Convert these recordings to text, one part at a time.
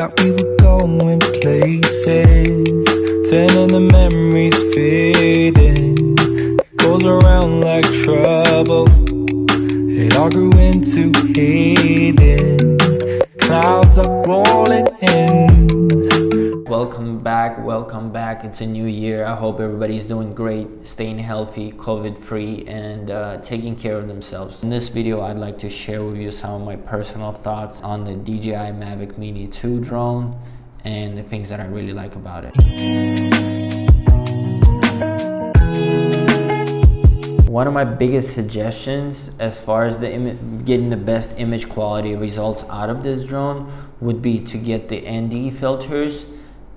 that we were going places, turning the memories fading. It goes around like trouble, it all grew into hating. Clouds are rolling in. Welcome back. It's a new year. I hope everybody's doing great, staying healthy, COVID free, and taking care of themselves. In this video, I'd like to share with you some of my personal thoughts on the DJI Mavic Mini 2 drone and the things that I really like about it. One of my biggest suggestions as far as getting the best image quality results out of this drone would be to get the ND filters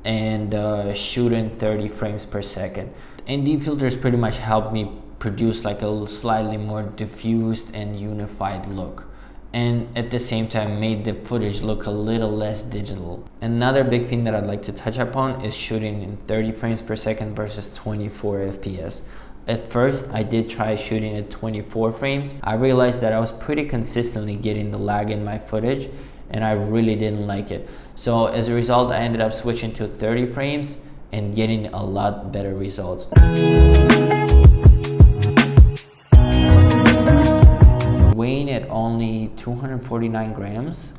and shoot in 30 frames per second. ND filters pretty much help me produce like a slightly more diffused and unified look, and at the same time made the footage look a little less digital. Another big thing that I'd like to touch upon is shooting in 30 frames per second versus 24 FPS. At first, I did try shooting at 24 frames. I realized that I was pretty consistently getting the lag in my footage, and I really didn't like it. So as a result, I ended up switching to 30 frames and getting a lot better results. Weighing at only 249 grams,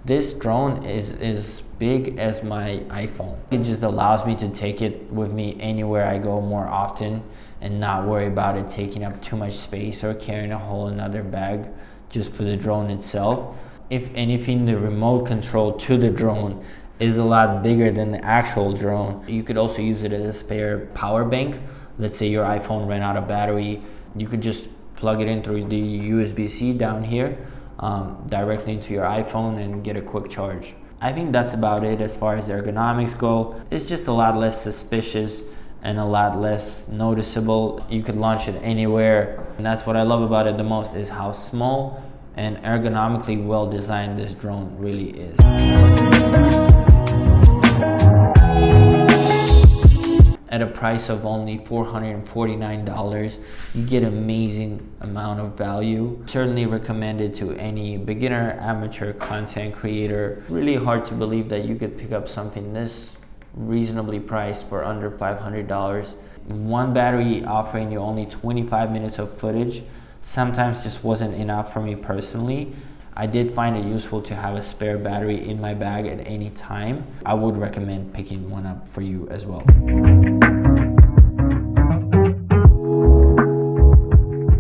this drone is big as my iPhone. It just allows me to take it with me anywhere I go more often and not worry about it taking up too much space or carrying a whole another bag just for the drone itself. If anything, the remote control to the drone is a lot bigger than the actual drone. You could also use it as a spare power bank. Let's say your iPhone ran out of battery, you could just plug it in through the USB-C down here directly into your iPhone and get a quick charge. I think that's about it as far as ergonomics go. It's just a lot less suspicious and a lot less noticeable. You could launch it anywhere, and that's what I love about it the most, is how small and ergonomically well designed this drone really is. At a price of only $449, you get an amazing amount of value. Certainly recommend it to any beginner, amateur content creator. Really hard to believe that you could pick up something this reasonably priced for under $500. One battery offering you only 25 minutes of footage sometimes just wasn't enough for me personally. I did find it useful to have a spare battery in my bag at any time. I would recommend picking one up for you as well.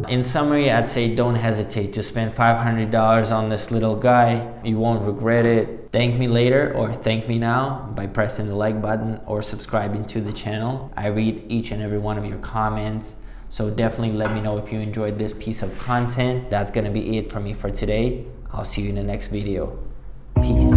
In summary, I'd say don't hesitate to spend $500 on this little guy. You won't regret it. Thank me later or thank me now by pressing the like button or subscribing to the channel. I read each and every one of your comments, so definitely let me know if you enjoyed this piece of content. That's gonna be it for me for today. I'll see you in the next video. Peace.